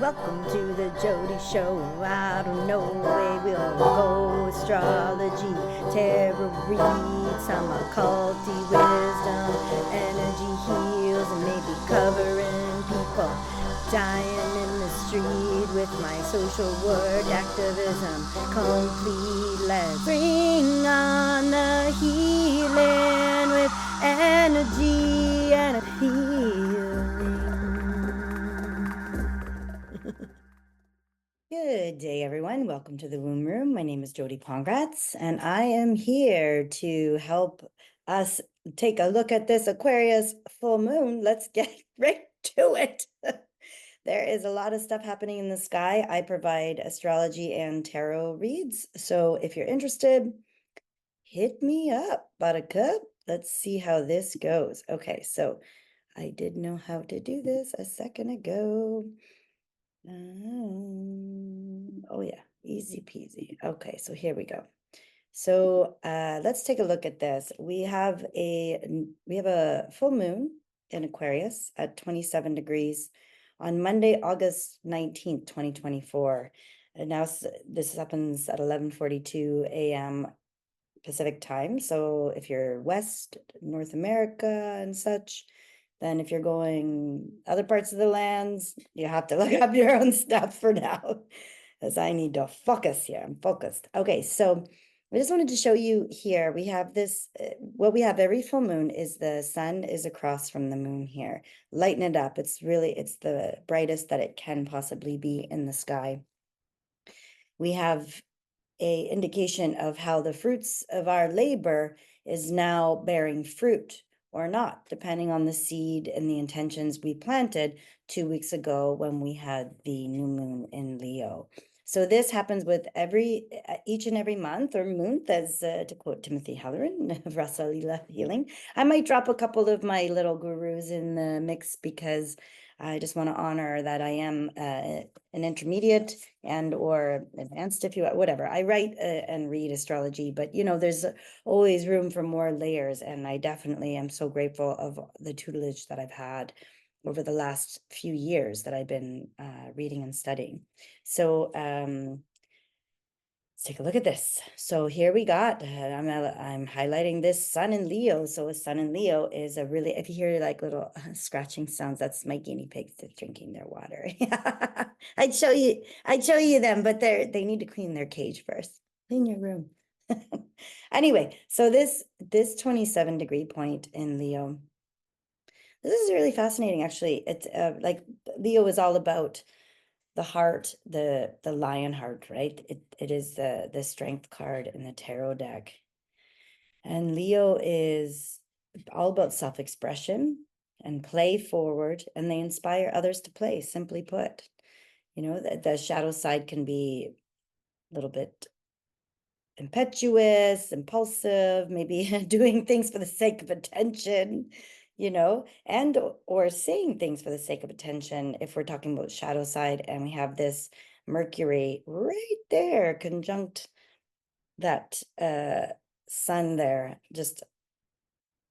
Welcome to the JODI show. I don't know where we'll go. Astrology, tarot reads, some occulty wisdom, energy heals, and maybe covering people dying in the street with my social work activism complete. Let's bring on the healing with energy and healing. Good day, everyone. Welcome to the Womb Room. My name is JODI Pongratz, and I am here to help us take a look at this Aquarius full moon. Let's get right to it. There is a lot of stuff happening in the sky. I provide astrology and tarot reads. So if you're interested, hit me up, Buttercup. Let's see how this goes. Okay, so I did know how to do this a second ago. Oh yeah, easy peasy. Okay, so here we go. So let's take a look at this. We have a full moon in Aquarius at 27 degrees on Monday, August 19th, 2024. And now this happens at 11:42 a.m. Pacific time. So if you're West North America and such, then if you're going other parts of the lands, you have to look up your own stuff for now, as I need to focus here. I'm focused. Okay, so I just wanted to show you here. We have this, what we have every full moon is the sun is across from the moon here. Lighten it up. It's the brightest that it can possibly be in the sky. We have a indication of how the fruits of our labor is now bearing fruit or not, depending on the seed and the intentions we planted 2 weeks ago when we had the new moon in Leo. So this happens with each and every month or month, as to quote Timothy Halloran of Rasa Lila Healing. I might drop a couple of my little gurus in the mix because I just want to honor that I am an intermediate and or advanced, if you whatever. I write and read astrology, but there's always room for more layers, and I definitely am so grateful of the tutelage that I've had over the last few years that I've been reading and studying. So let's take a look at this. So here we got, I'm highlighting this sun in Leo. So a sun in Leo is a really, if you hear like little scratching sounds, that's my guinea pigs drinking their water. I'd show you them, but they need to clean their cage first. Clean your room. Anyway, so this 27-degree point in Leo, this is really fascinating, actually. It's like Leo is all about the heart, the lion heart, right? It is the strength card in the tarot deck. And Leo is all about self-expression and play forward, and they inspire others to play, simply put. The shadow side can be a little bit impetuous, impulsive, maybe doing things for the sake of attention, and or saying things for the sake of attention if we're talking about shadow side. And we have this Mercury right there conjunct that sun there, just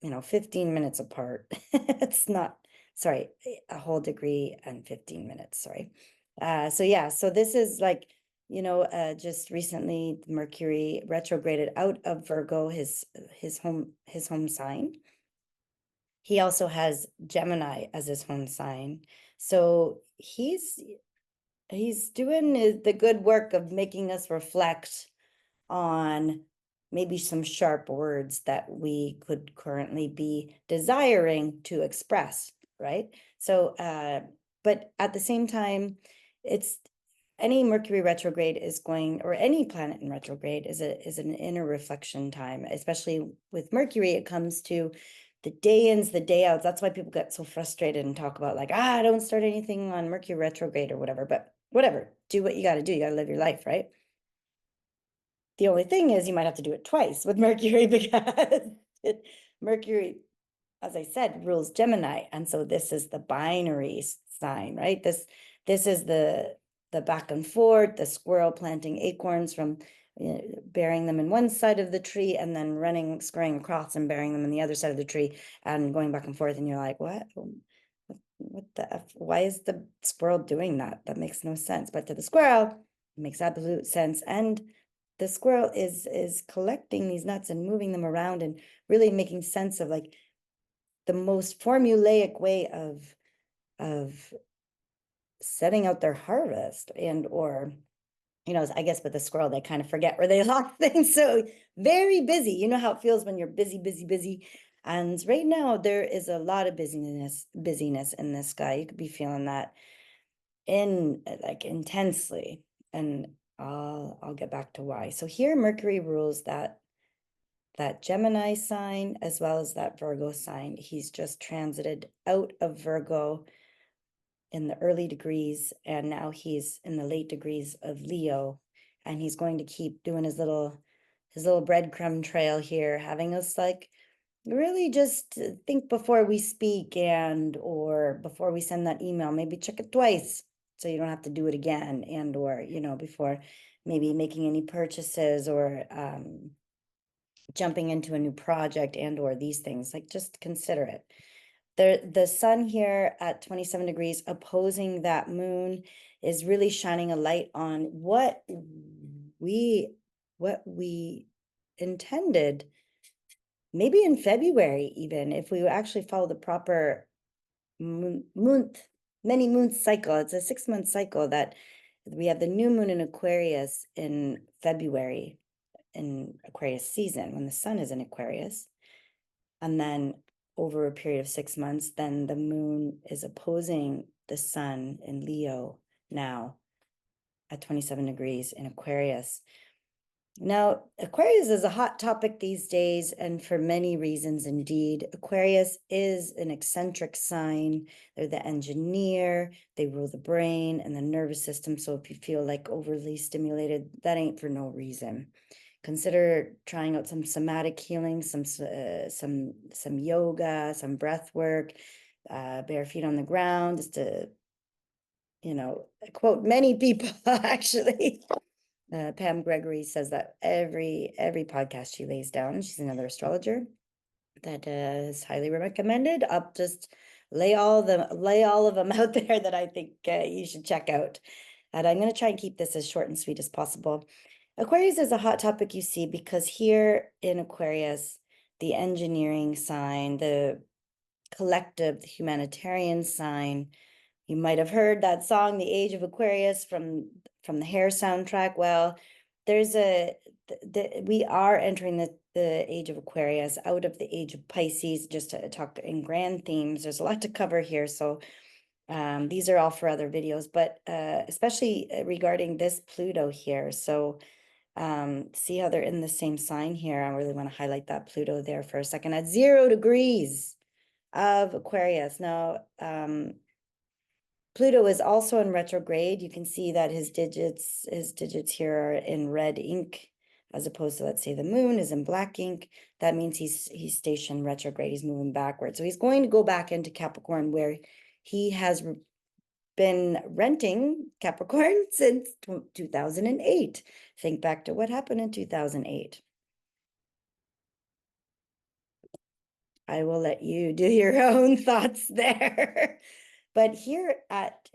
15 minutes apart. It's not, sorry, a whole degree and 15 minutes, sorry. So yeah, so this is like, just recently Mercury retrograded out of Virgo, his home sign. He also has Gemini as his home sign. So he's doing the good work of making us reflect on maybe some sharp words that we could currently be desiring to express, right? So, but at the same time, it's any Mercury retrograde is going, or any planet in retrograde is an inner reflection time, especially with Mercury. It comes to the day ins, the day outs. That's why people get so frustrated and talk about like, don't start anything on Mercury retrograde or whatever, but whatever, do what you got to do. You got to live your life, right? The only thing is you might have to do it twice with Mercury because Mercury, as I said, rules Gemini. And so this is the binary sign, right? This is the back and forth, the squirrel planting acorns from burying them in one side of the tree and then scurrying across and burying them in the other side of the tree and going back and forth. And you're like, what what the F? Why is the squirrel doing that? That makes no sense. But to the squirrel, it makes absolute sense. And the squirrel is collecting these nuts and moving them around and really making sense of like the most formulaic way of setting out their harvest and or I guess with the squirrel, they kind of forget where they lost things. So very busy. You know how it feels when you're busy, busy, busy. And right now there is a lot of busyness in this sky. You could be feeling that in like intensely. And I'll get back to why. So here Mercury rules that Gemini sign as well as that Virgo sign. He's just transited out of Virgo in the early degrees, and now he's in the late degrees of Leo, and he's going to keep doing his little breadcrumb trail here, having us like really just think before we speak and or before we send that email, maybe check it twice so you don't have to do it again, and or before maybe making any purchases or jumping into a new project and or these things, like just consider it. The sun here at 27 degrees opposing that moon is really shining a light on what we intended maybe in February, even if we actually follow the proper many moon cycle. It's a 6-month cycle that we have the new moon in Aquarius in February, in Aquarius season, when the sun is in Aquarius. And then over a period of 6 months, then the moon is opposing the sun in Leo now at 27 degrees in Aquarius. Now, Aquarius is a hot topic these days, and for many reasons indeed. Aquarius is an eccentric sign. They're the engineer, they rule the brain and the nervous system. So if you feel like overly stimulated, that ain't for no reason. Consider trying out some somatic healing, some yoga, some breath work, bare feet on the ground, just to, quote many people actually. Pam Gregory says that every podcast she lays down. She's another astrologer that is highly recommended. I'll just lay all of them out there that I think you should check out. And I'm going to try and keep this as short and sweet as possible. Aquarius is a hot topic, you see, because here in Aquarius, the engineering sign, the collective, the humanitarian sign, you might have heard that song, The Age of Aquarius, from the Hair soundtrack. Well, there's we are entering the age of Aquarius out of the age of Pisces, just to talk in grand themes. There's a lot to cover here. So these are all for other videos, but especially regarding this Pluto here. So see how they're in the same sign here. I really want to highlight that Pluto there for a second at 0 degrees of Aquarius. Now, Pluto is also in retrograde. You can see that his digits here are in red ink, as opposed to, let's say, the moon is in black ink. That means he's stationed retrograde. He's moving backwards. So he's going to go back into Capricorn, where he has been renting Capricorn since 2008. Think back to what happened in 2008. I will let you do your own thoughts there. But here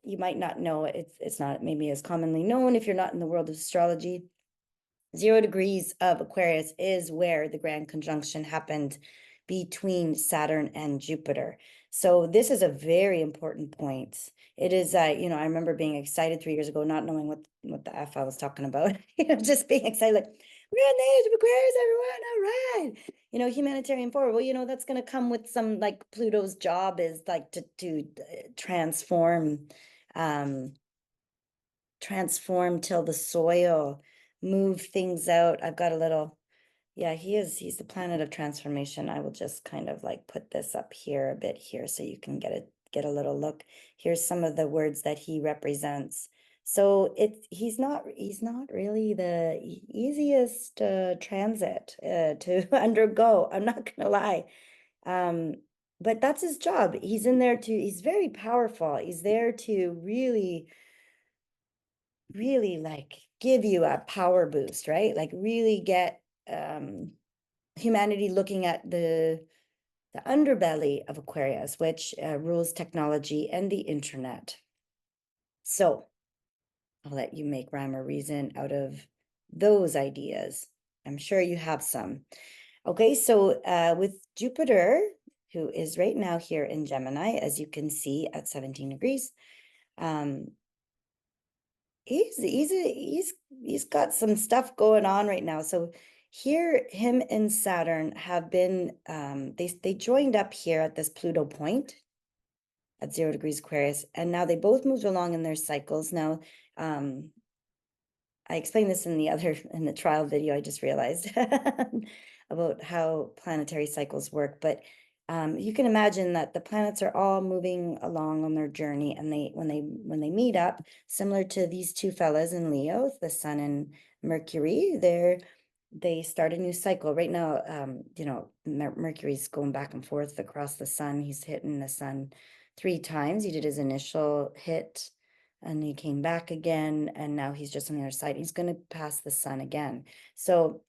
you might not know, it's not maybe as commonly known if you're not in the world of astrology. 0 degrees of Aquarius is where the grand conjunction happened between Saturn and Jupiter. So this is a very important point. It is, I remember being excited 3 years ago, not knowing what the F I was talking about, just being excited, like, we're in the age of Aquarius, everyone, all right. Humanitarian forward. Well, that's going to come with some, like, Pluto's job is like to transform, till the soil, move things out. I've got a little, yeah, he's the planet of transformation. I will just kind of like put this up here a bit here so you can get a little look. Here's some of the words that he represents. So he's not really the easiest transit to undergo. I'm not gonna lie. But that's his job. He's in there he's very powerful. He's there to really like give you a power boost, right? Like really get humanity looking at the the underbelly of Aquarius, which rules technology and the internet. So I'll let you make rhyme or reason out of those ideas. I'm sure you have some. Okay, so with Jupiter, who is right now here in Gemini, as you can see at 17 degrees, he's got some stuff going on right now. So here, him and Saturn have been they joined up here at this Pluto point at 0 degrees Aquarius, and now they both moved along in their cycles. Now, I explained this in the trial video, I just realized about how planetary cycles work, but you can imagine that the planets are all moving along on their journey, and when they meet up, similar to these two fellas in Leo, the Sun and Mercury, they start a new cycle. Right now, Mercury's going back and forth across the Sun. He's hitting the Sun 3 times. He did his initial hit, and he came back again, and now he's just on the other side. He's going to pass the Sun again. So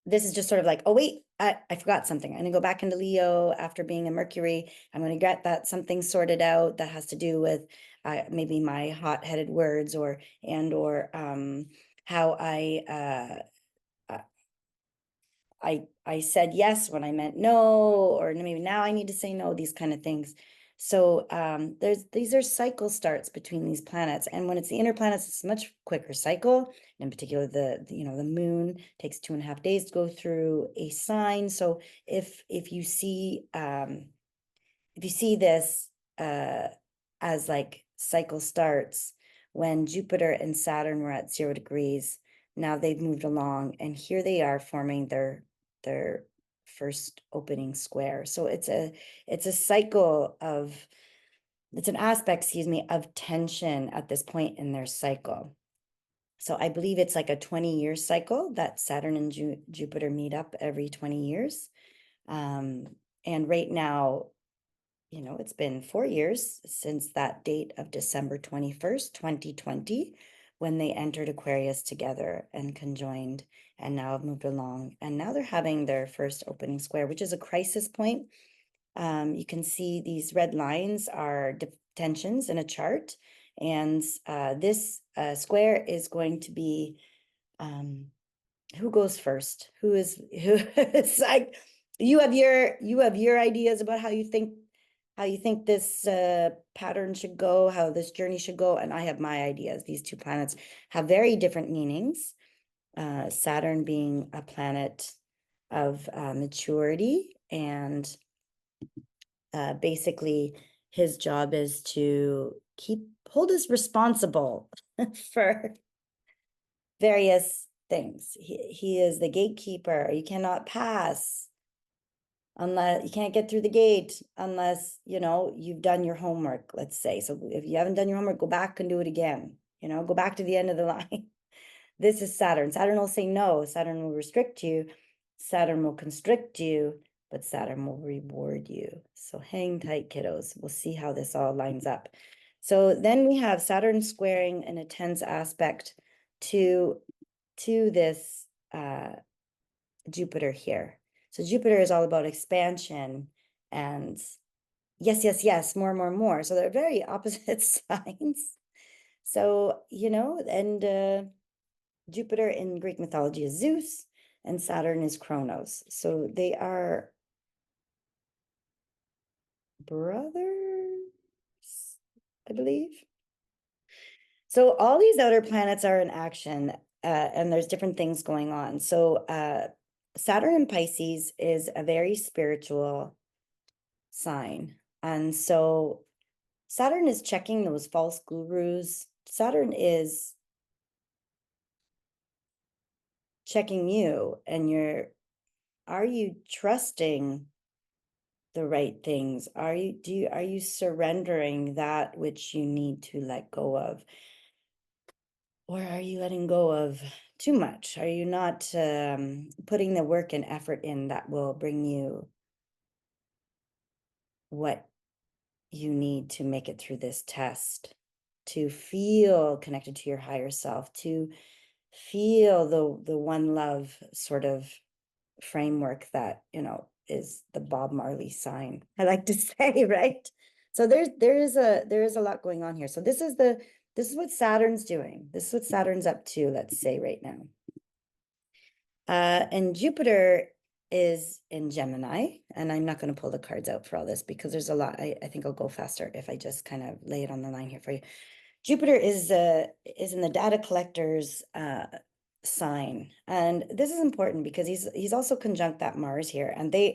this is just sort of like, oh, wait, I forgot something. I'm going to go back into Leo after being in Mercury. I'm going to get that something sorted out that has to do with maybe my hot-headed words or how I said yes when I meant no, or maybe now I need to say no, these kind of things. So these are cycle starts between these planets, and when it's the inner planets, it's a much quicker cycle. In particular, the moon takes 2.5 days to go through a sign. So if you see this as like cycle starts, when Jupiter and Saturn were at 0 degrees, now they've moved along, and here they are forming their first opening square. So it's a cycle of, it's an aspect, excuse me, of tension at this point in their cycle. So I believe it's like a 20-year cycle that Saturn and Jupiter meet up every 20 years. And right now, it's been 4 years since that date of December 21st, 2020, when they entered Aquarius together and conjoined, and now have moved along. And now they're having their first opening square, which is a crisis point. You can see these red lines are tensions in a chart. And this square is going to be, who goes first? Who is like, you have your ideas about how you think this pattern should go, how this journey should go, and I have my ideas. These two planets have very different meanings. Saturn being a planet of maturity, and basically his job is to hold us responsible for various things. He is the gatekeeper. You cannot pass unless you can't get through the gate unless you've done your homework, let's say. So if you haven't done your homework, go back and do it again. Go back to the end of the line. This is Saturn. Saturn will say no. Saturn will restrict you. Saturn will constrict you, but Saturn will reward you. So hang tight, kiddos. We'll see how this all lines up. So then we have Saturn squaring in a tense aspect to this Jupiter here. So Jupiter is all about expansion and yes, yes, yes, more, more, more. So they're very opposite signs. So, and Jupiter in Greek mythology is Zeus, and Saturn is Kronos. So they are brothers, I believe. So all these outer planets are in action, and there's different things going on. So Saturn in Pisces is a very spiritual sign. And so Saturn is checking those false gurus. Saturn is checking you, and are you trusting the right things? Are you surrendering that which you need to let go of? Or are you letting go of too much? Are you not putting the work and effort in that will bring you what you need to make it through this test, to feel connected to your higher self, to feel the one love sort of framework that is the Bob Marley sign, I like to say, right? So there is a lot going on here. So this is what Saturn's doing. This is what Saturn's up to, let's say right now. And Jupiter is in Gemini, and I'm not going to pull the cards out for all this because there's a lot. I think I'll go faster if I just kind of lay it on the line here for you. Jupiter is in the data collector's sign, and this is important because he's also conjunct that Mars here, and they,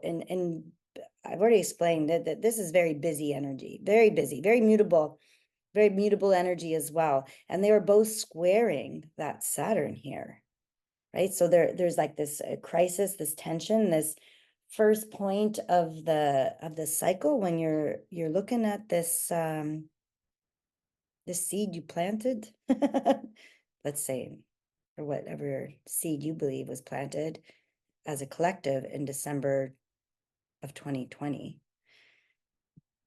and I've already explained that this is very busy energy, very busy, very mutable energy as well, and they were both squaring that Saturn here, right? So there's like this crisis, this tension, this first point of the cycle when you're looking at this this seed you planted, let's say, or whatever seed you believe was planted as a collective in December of 2020.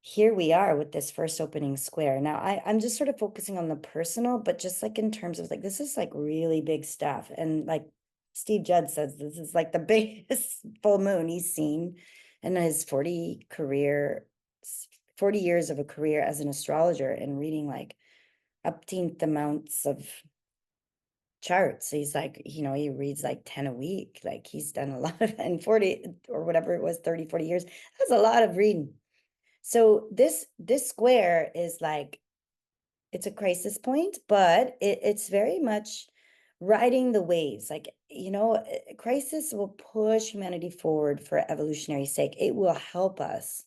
Here we are with this first opening square. Now, I'm just sort of focusing on the personal, but just like in terms of like, this is like really big stuff. And like Steve Judd says, this is like the biggest full moon he's seen in his 40 years of a career as an astrologer and reading like upteenth amounts of charts. He's like, he reads like 10 a week. Like he's done a lot of, and 40 or whatever it was, 30, 40 years. That's a lot of reading. So this square is like, it's a crisis point, but it's very much riding the waves. Like, crisis will push humanity forward for evolutionary sake. It will help us.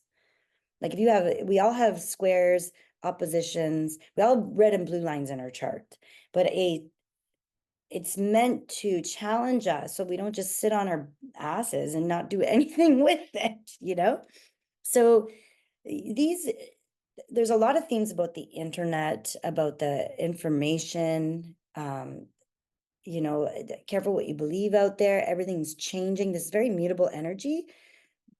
Like we all have squares, oppositions, we all have red and blue lines in our chart, but it's meant to challenge us so we don't just sit on our asses and not do anything with it. So there's a lot of themes about the internet, about the information, careful what you believe out there. Everything's changing. This is very mutable energy.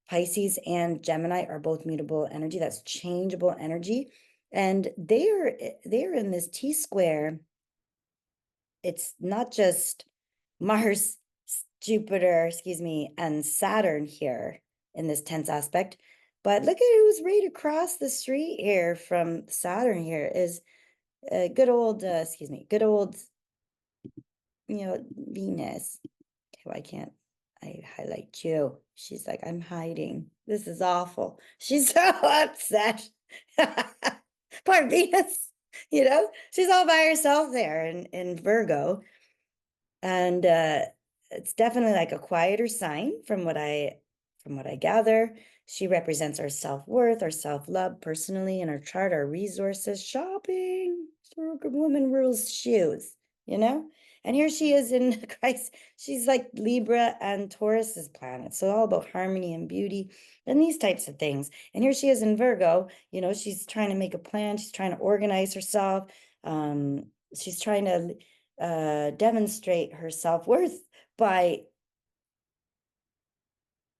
Pisces and Gemini are both mutable energy. That's changeable energy. And they're in this T square. It's not just Mars, Jupiter, and Saturn here in this tense aspect, but look at who's right across the street here from Saturn here is good old, Venus. Okay, why can't I highlight you? She's like, I'm hiding. This is awful. She's so upset. Poor Venus, she's all by herself there in Virgo. And it's definitely like a quieter sign from what I gather. She represents our self-worth, our self-love personally in our chart, our resources, shopping. Woman rules shoes, And here she is in Christ. She's like Libra and Taurus's planet. So all about harmony and beauty and these types of things. And here she is in Virgo, she's trying to make a plan. She's trying to organize herself. She's trying to demonstrate her self-worth by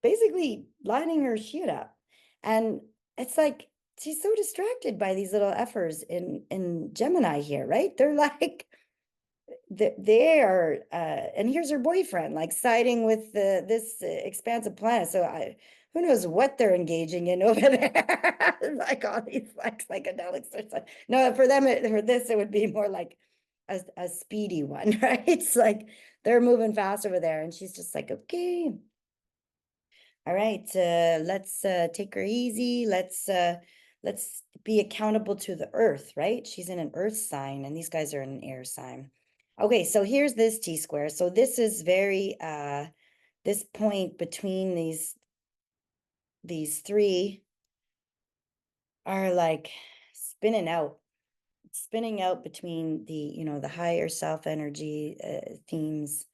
basically lining her shit up. And it's like she's so distracted by these little effers in Gemini here, right? They're like they are and here's her boyfriend like siding with this expansive planet. So who knows what they're engaging in over there. Like all these like psychedelics or something. No, for them for this it would be more like a speedy one, right? It's like they're moving fast over there, and she's just like, okay, all right, let's take her easy. Let's be accountable to the earth, right? She's in an earth sign, and these guys are in an air sign. Okay, so here's this T square. So this is very this point between these three are like spinning out between the higher self energy themes.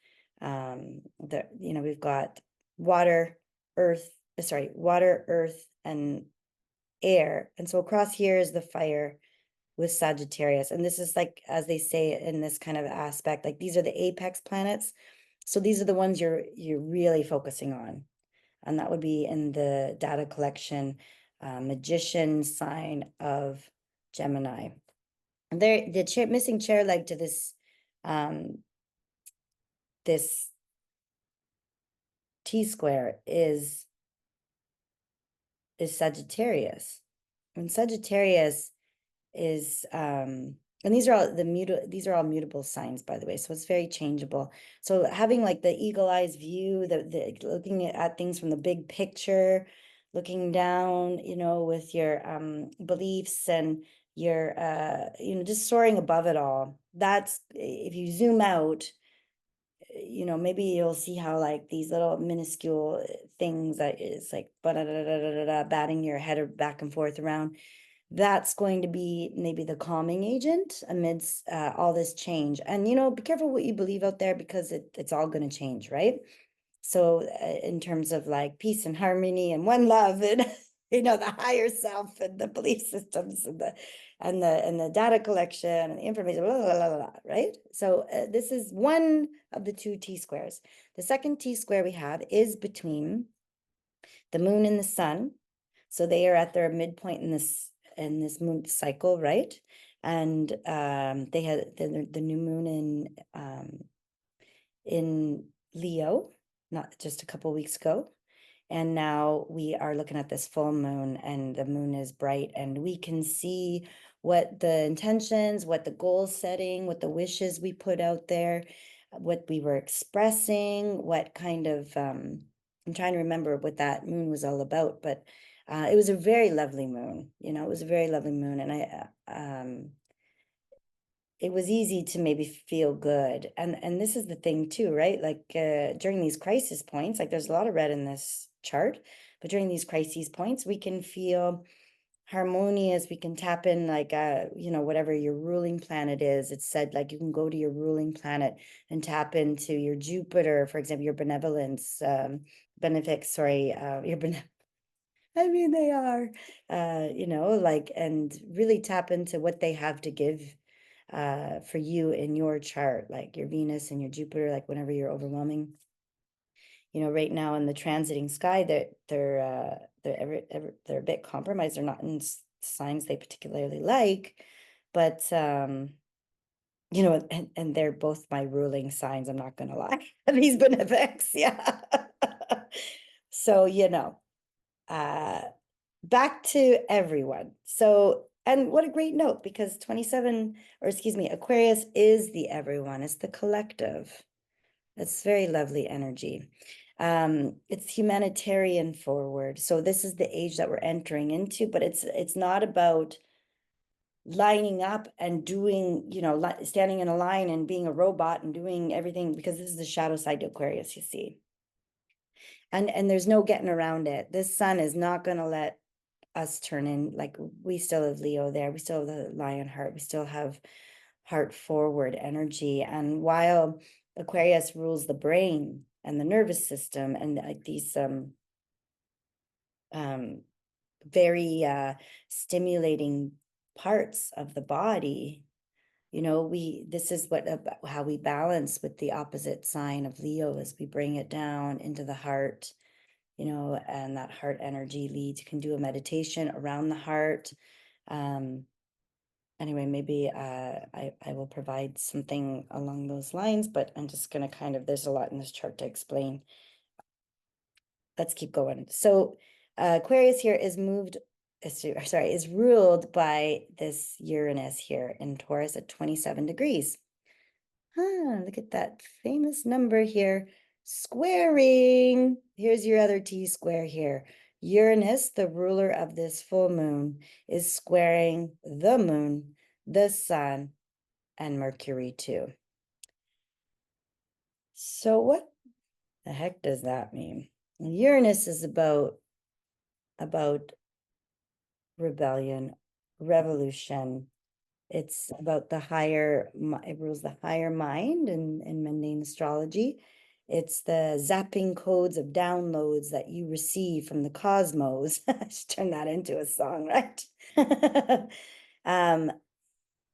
We've got water, earth, and air. And so across here is the fire with Sagittarius. And this is like, as they say in this kind of aspect, like these are the apex planets. So these are the ones you're really focusing on. And that would be in the data collection magician sign of Gemini. There, the missing chair leg to this this T square is is Sagittarius. And Sagittarius is and these are all these are all mutable signs, by the way, so it's very changeable. So having like the eagle eyes view, the looking at things from the big picture, looking down, you know, with your beliefs and your you know, just soaring above it all. That's, if you zoom out, you know, maybe you'll see how like these little minuscule things that is like batting your head back and forth around, that's going to be maybe the calming agent amidst all this change. And, you know, be careful what you believe out there, because it's all going to change, right? So in terms of like peace and harmony and one love and, you know, the higher self and the belief systems and the data collection and the information, blah, blah, blah, blah, right? So this is one of the two T-squares. The second T-square we have is between the moon and the sun. So they are at their midpoint in this moon cycle, right? And they had the new moon in Leo, not just a couple weeks ago. And now we are looking at this full moon, and the moon is bright, and we can see what the intentions, what the goal setting, what the wishes we put out there, what we were expressing, what kind of, I'm trying to remember what that moon was all about, but it was a very lovely moon, you know, it was a very lovely moon. And it was easy to maybe feel good. And this is the thing too, right? Like during these crisis points, like there's a lot of red in this chart, but during these crises points, we can feel harmonious. We can tap in like, you know, whatever your ruling planet is. It's said like you can go to your ruling planet and tap into your Jupiter, for example, your benevolence, your I mean, they are, you know, like, and really tap into what they have to give for you in your chart, like your Venus and your Jupiter, like whenever you're overwhelming. You know, right now in the transiting sky, they're a bit compromised. They're not in signs they particularly like, but you know, and they're both my ruling signs. I'm not gonna lie, these benefics, yeah. So you know, back to everyone. So, and what a great note, because 27, or excuse me, Aquarius is the everyone, it's the collective. It's very lovely energy. It's humanitarian forward. So this is the age that we're entering into, but it's not about lining up and doing, you know, standing in a line and being a robot and doing everything, because this is the shadow side to Aquarius, you see. And there's no getting around it. This sun is not going to let us turn in, like we still have Leo there, we still have the lion heart, we still have heart forward energy. And while Aquarius rules the brain and the nervous system and like these very stimulating parts of the body, you know, this is what how we balance with the opposite sign of Leo, as we bring it down into the heart, you know, and that heart energy leads. You can do a meditation around the heart. Anyway, maybe I will provide something along those lines, but I'm just going to kind of, there's a lot in this chart to explain. Let's keep going. So Aquarius here is is ruled by this Uranus here in Taurus at 27 degrees. Look at that famous number here. Squaring. Here's your other T-square here. Uranus, the ruler of this full moon, is squaring the moon, the sun, and Mercury too. So what the heck does that mean? Uranus is about rebellion, revolution. It's about the higher, it rules the higher mind in mundane astrology. It's the zapping codes of downloads that you receive from the cosmos. I should turn that into a song, right?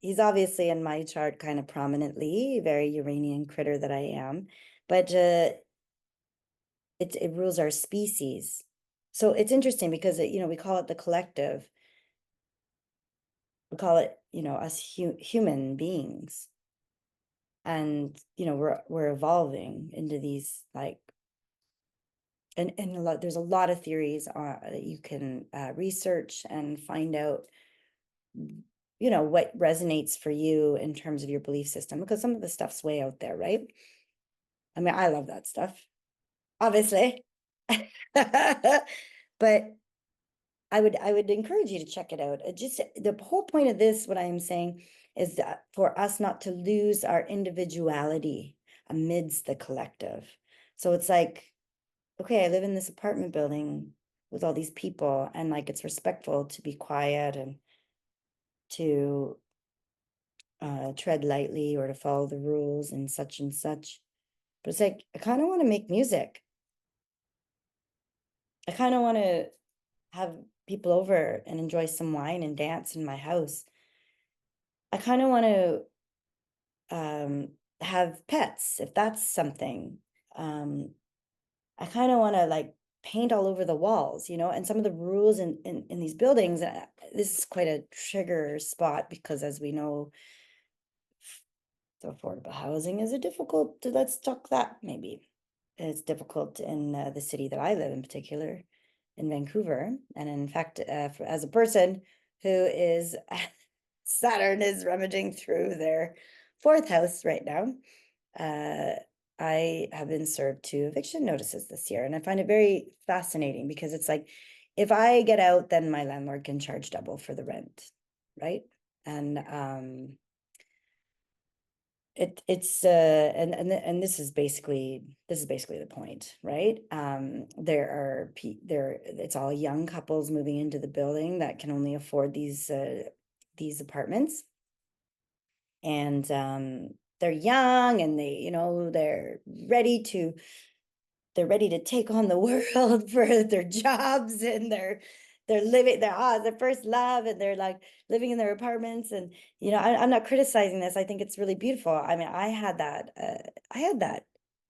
He's obviously in my chart kind of prominently, very Uranian critter that I am, but it rules our species. So it's interesting because you know, we call it the collective. We call it, you know, us human beings. And, you know, we're evolving into these like and there's a lot of theories that you can research and find out, what resonates for you in terms of your belief system, because some of the stuff's way out there, right? I mean, I love that stuff, obviously. But I would encourage you to check it out. Just the whole point of this, what I am saying, is that for us not to lose our individuality amidst the collective. So it's like, okay, I live in this apartment building with all these people, and like it's respectful to be quiet and to tread lightly or to follow the rules and such and such. But it's like, I kind of want to make music. I kind of want to have people over and enjoy some wine and dance in my house. I kind of want to have pets, if that's something. I kind of want to like paint all over the walls, and some of the rules in these buildings, this is quite a trigger spot, because as we know, the affordable housing is let's talk that maybe. It's difficult in the city that I live in particular, in Vancouver. And in fact, as a person who is, Saturn is rummaging through their fourth house right now. I have been served 2 eviction notices this year, and I find it very fascinating, because it's like, if I get out, then my landlord can charge double for the rent, right? And it's and this is basically the point, right? It's all young couples moving into the building that can only afford these apartments, and they're young, and they're ready to take on the world for their jobs, and they're living their first love, and they're like living in their apartments. And I'm not criticizing this. I think it's really beautiful. I mean, I had that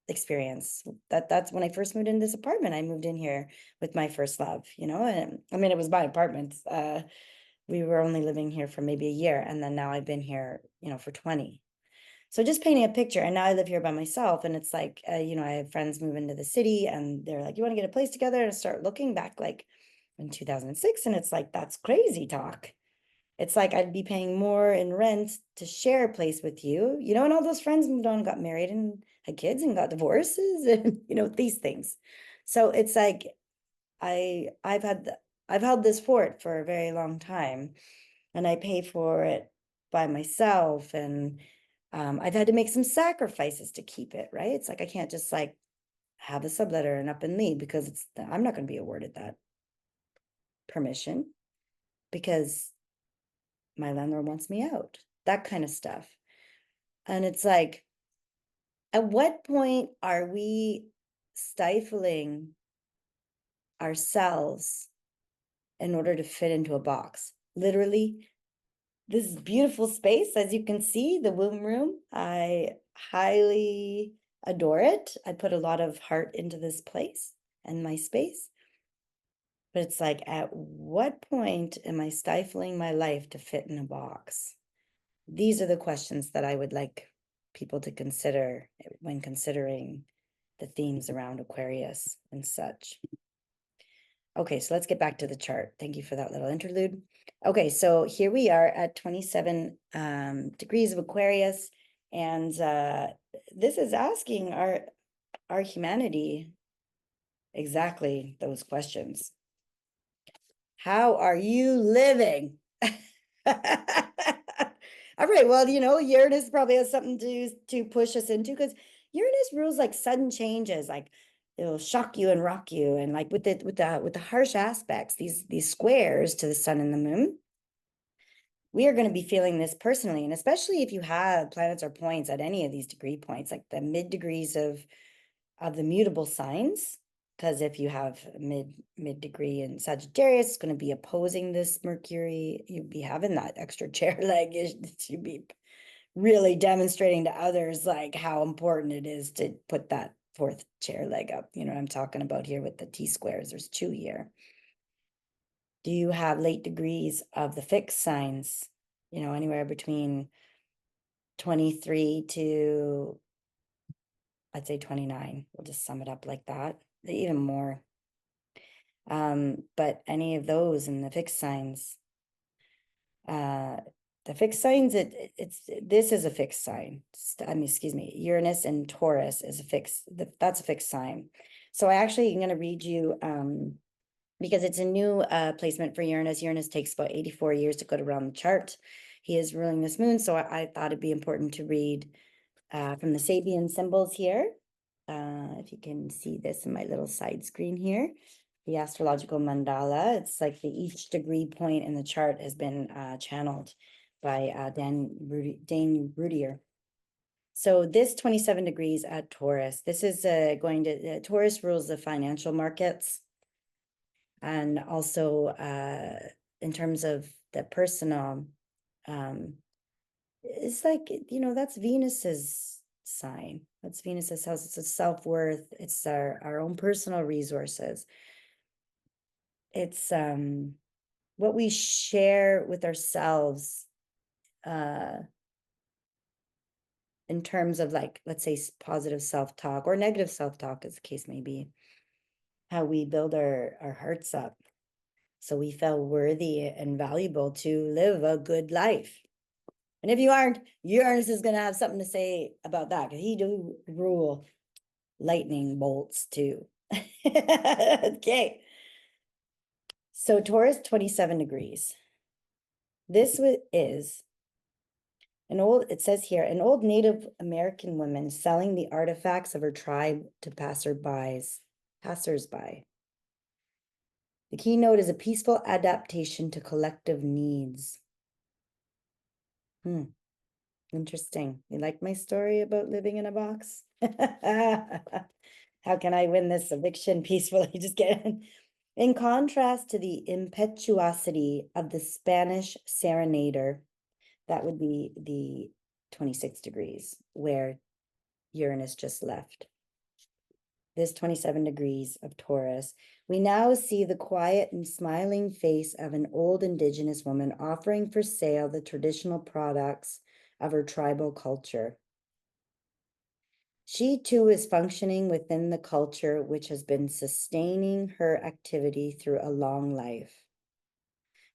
experience. That's when I first moved into this apartment. I moved in here with my first love, and I mean, it was my apartment. We were only living here for maybe a year, and then now I've been here, for 20. So just painting a picture, and now I live here by myself, and it's like, I have friends move into the city, and they're like, you want to get a place together, and start looking back like in 2006. And it's like, that's crazy talk. It's like, I'd be paying more in rent to share a place with you, and all those friends moved on, got married and had kids and got divorces and, these things. So it's like, I've held this fort for a very long time, and I pay for it by myself. And I've had to make some sacrifices to keep it, right? It's like, I can't just like have a subletter and up and leave, because I'm not going to be awarded that permission, because my landlord wants me out, that kind of stuff. And it's like, at what point are we stifling ourselves in order to fit into a box? Literally, this beautiful space, as you can see, the womb room, I highly adore it. I put a lot of heart into this place and my space. But it's like, at what point am I stifling my life to fit in a box? These are the questions that I would like people to consider when considering the themes around Aquarius and such. Okay, so let's get back to the chart. Thank you for that little interlude. Okay, so here we are at 27 degrees of Aquarius, and this is asking our humanity exactly those questions. How are you living? All right, well, Uranus probably has something to push us into, because Uranus rules like sudden changes, like it'll shock you and rock you, and like with the harsh aspects, these squares to the sun and the moon, we are going to be feeling this personally. And especially if you have planets or points at any of these degree points, like the mid degrees of the mutable signs, because if you have mid degree in Sagittarius, it's going to be opposing this Mercury. You'd be having that extra chair leg. You'd be really demonstrating to others like how important it is to put that fourth chair leg up. You know what I'm talking about here with the T-squares. There's 2 here. Do you have late degrees of the fixed signs? Anywhere between 23 to, I'd say 29. We'll just sum it up like that. even more. But any of those in the fixed signs, uh, the fixed signs, this is a fixed sign. I mean, excuse me, Uranus and Taurus is a fixed, that's a fixed sign. So I actually am going to read you, because it's a new placement for Uranus. Uranus takes about 84 years to go around the chart. He is ruling this moon, so I thought it'd be important to read from the Sabian symbols here. If you can see this in my little side screen here, the astrological mandala. It's like each degree point in the chart has been channeled by Dane Rudier. So this 27 degrees at Taurus, this is going to, Taurus rules the financial markets. And also in terms of the personal, it's like, that's Venus's sign. That's Venus's house. It's a self-worth. It's our own personal resources. It's what we share with ourselves in terms of, like, let's say positive self-talk or negative self-talk, as the case may be, how we build our hearts up so we feel worthy and valuable to live a good life. And if you aren't, Uranus is going to have something to say about that, because he do rule lightning bolts too. Okay. So Taurus, 27 degrees. This is it says here, an old Native American woman selling the artifacts of her tribe to passersby. The keynote is a peaceful adaptation to collective needs. Interesting. You like my story about living in a box? How can I win this eviction peacefully? Just kidding. In contrast to the impetuosity of the Spanish serenader, that would be the 26 degrees where Uranus just left. This 27 degrees of Taurus, we now see the quiet and smiling face of an old indigenous woman offering for sale the traditional products of her tribal culture. She too is functioning within the culture which has been sustaining her activity through a long life,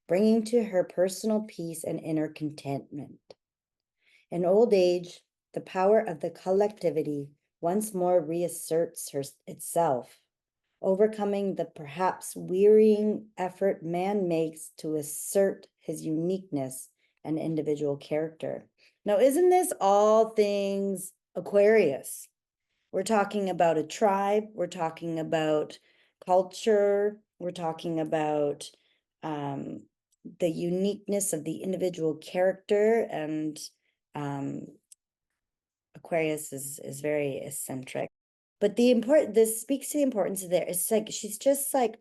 bringing to her personal peace and inner contentment. In old age, the power of the collectivity once more reasserts itself, overcoming the perhaps wearying effort man makes to assert his uniqueness and individual character. Now, isn't this all things Aquarius? We're talking about a tribe, we're talking about culture, we're talking about the uniqueness of the individual character, and Aquarius is very eccentric. But this speaks to the importance of there. It's like she's just like,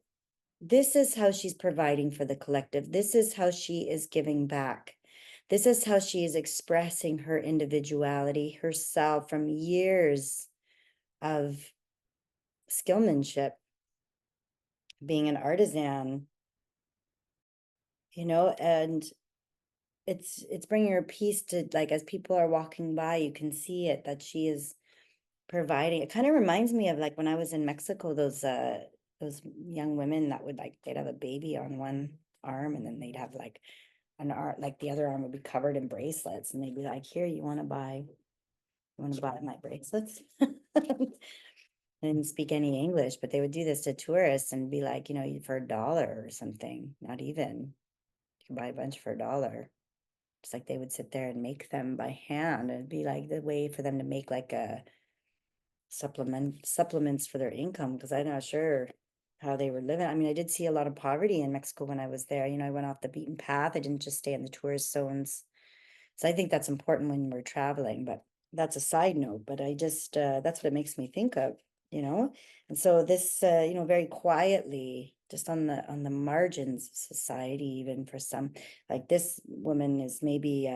this is how she's providing for the collective. This is how she is giving back. This is how she is expressing her individuality, herself, from years of skillmanship, being an artisan, and it's bringing her peace to, like, as people are walking by, you can see it, that she is providing. It kind of reminds me of, like, when I was in Mexico, those young women that would, like, they'd have a baby on one arm and then they'd have like an arm, like the other arm would be covered in bracelets, and they'd be like, here, you want to buy my bracelets? They didn't speak any English, but they would do this to tourists and be like, for $1 or something, not even, you can buy a bunch for $1. It's like they would sit there and make them by hand. It'd be like the way for them to make like a supplements for their income, because I'm not sure how they were living. I mean, I did see a lot of poverty in Mexico when I was there. I went off the beaten path. I didn't just stay in the tourist zones. So I think that's important when we're traveling, but that's a side note. But I just, that's what it makes me think of, And so this, very quietly, just on the margins of society, even for some, like this woman is maybe,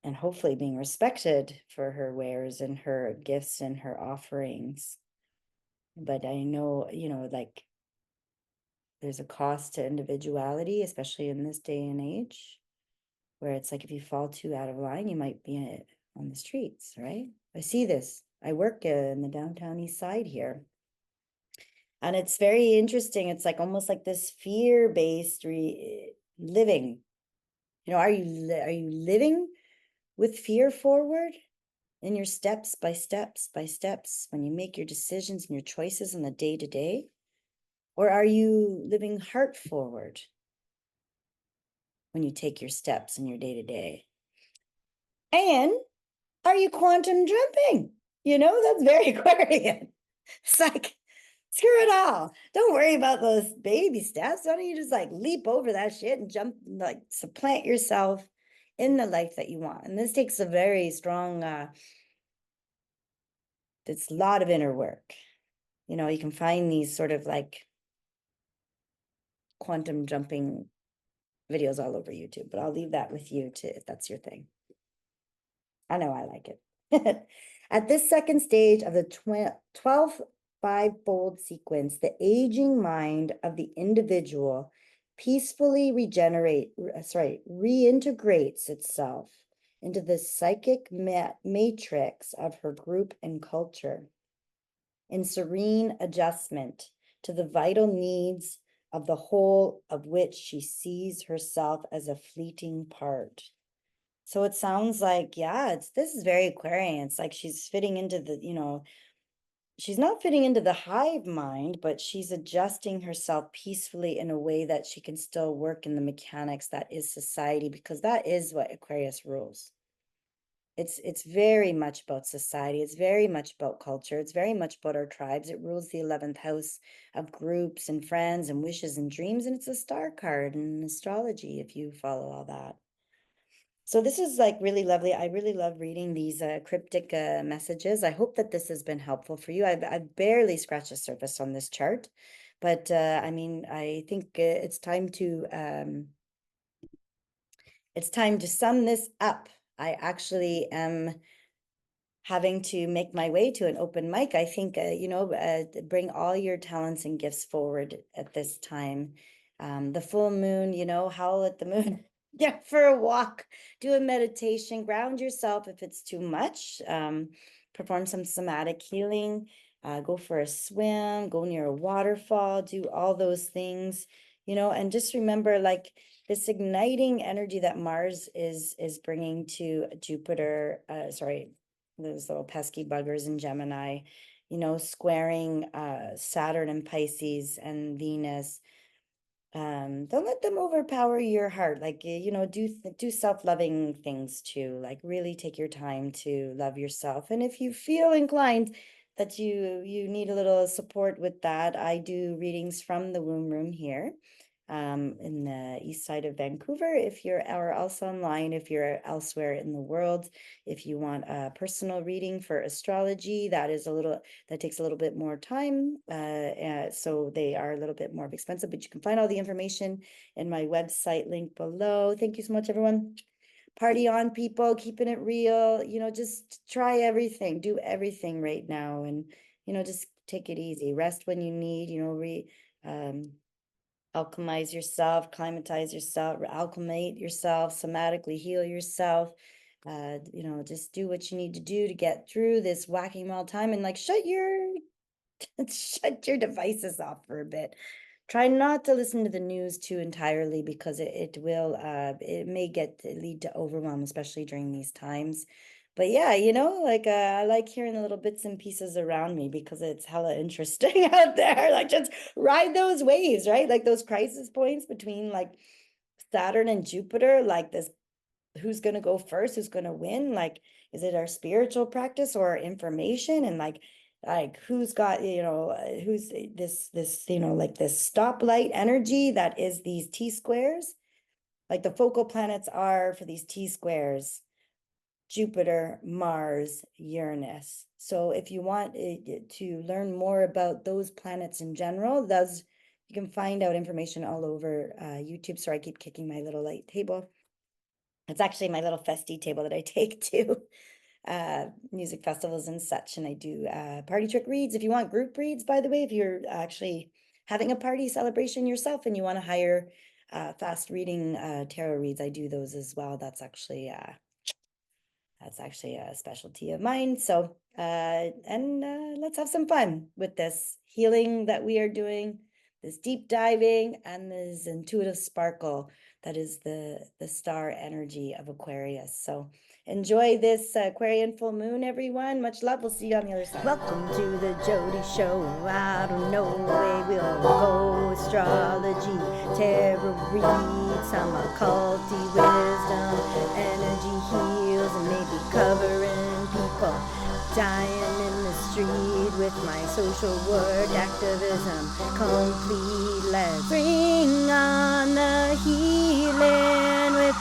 and hopefully being respected for her wares and her gifts and her offerings. But I know, like, there's a cost to individuality, especially in this day and age, where it's like if you fall too out of line, you might be on the streets, right? I see this. I work in the downtown east side here. And it's very interesting. It's like almost like this fear-based living. You know, are you living with fear forward in your steps by steps by steps when you make your decisions and your choices in the day to day? Or are you living heart forward when you take your steps in your day to day? And are you quantum jumping? You know, that's very Aquarian. It's like, screw it all. Don't worry about those baby steps. Why don't you just like leap over that shit and jump, like supplant yourself in the life that you want? And this takes a very strong, it's a lot of inner work. You know, you can find these sort of like quantum jumping videos all over YouTube, but I'll leave that with you to if that's your thing. I know I like it. At this second stage of the 12th five-fold sequence, the aging mind of the individual peacefully reintegrates itself into the psychic matrix of her group and culture in serene adjustment to the vital needs of the whole of which she sees herself as a fleeting part. So it sounds like, yeah, this is very Aquarian. It's like she's fitting into the, you know, she's not fitting into the hive mind, but she's adjusting herself peacefully in a way that she can still work in the mechanics that is society, because that is what Aquarius rules. It's very much about society. It's very much about culture. It's very much about our tribes. It rules the 11th house of groups and friends and wishes and dreams. And it's a star card in astrology, if you follow all that. So this is like really lovely. I really love reading these cryptic messages. I hope that this has been helpful for you. I've barely scratched the surface on this chart, but I mean, I think it's time to sum this up. I actually am having to make my way to an open mic. I think, bring all your talents and gifts forward at this time. The full moon, howl at the moon, get for a walk, do a meditation, ground yourself if it's too much, perform some somatic healing, go for a swim, go near a waterfall, do all those things, and just remember, like, this igniting energy that Mars is bringing to Jupiter, those little pesky buggers in Gemini, squaring Saturn and Pisces and Venus. Don't let them overpower your heart. Like, do self-loving things too. Like, really take your time to love yourself. And if you feel inclined that you need a little support with that, I do readings from the womb room here in the east side of Vancouver. If you're, or also online, if you're elsewhere in the world, if you want a personal reading for astrology, that takes a little bit more time. So they are a little bit more expensive, but you can find all the information in my website link below. Thank you so much, everyone. Party on, people, keeping it real, just try everything, do everything right now. And, just take it easy, rest when you need, alchemize yourself, climatize yourself, alchemate yourself, somatically heal yourself. Just do what you need to do to get through this whack-a-mole time, and like shut your devices off for a bit. Try not to listen to the news too entirely, because it may lead to overwhelm, especially during these times. But yeah, I like hearing the little bits and pieces around me, because it's hella interesting out there. Like, just ride those waves, right? Like those crisis points between like Saturn and Jupiter, like this, who's going to go first, who's going to win? Like, is it our spiritual practice or our information? And like who's got, who's this, like this stoplight energy that is these T squares? Like, the focal planets are for these T squares: Jupiter, Mars, Uranus. So if you want to learn more about those planets in general, you can find out information all over YouTube. So I keep kicking my little light table. It's actually my little festy table that I take to music festivals and such. And I do party trick reads. If you want group reads, by the way, if you're actually having a party celebration yourself and you want to hire fast reading tarot reads, I do those as well. That's That's actually a specialty of mine. So, let's have some fun with this healing that we are doing, this deep diving, and this intuitive sparkle that is the star energy of Aquarius. So enjoy this Aquarian full moon, everyone. Much love. We'll see you on the other side. Welcome to the JODI show. I don't know where we'll go. Astrology, tarot read, some occulty wisdom, energy heals, and maybe covering people dying in the street with my social work activism complete. Let's bring on the healing with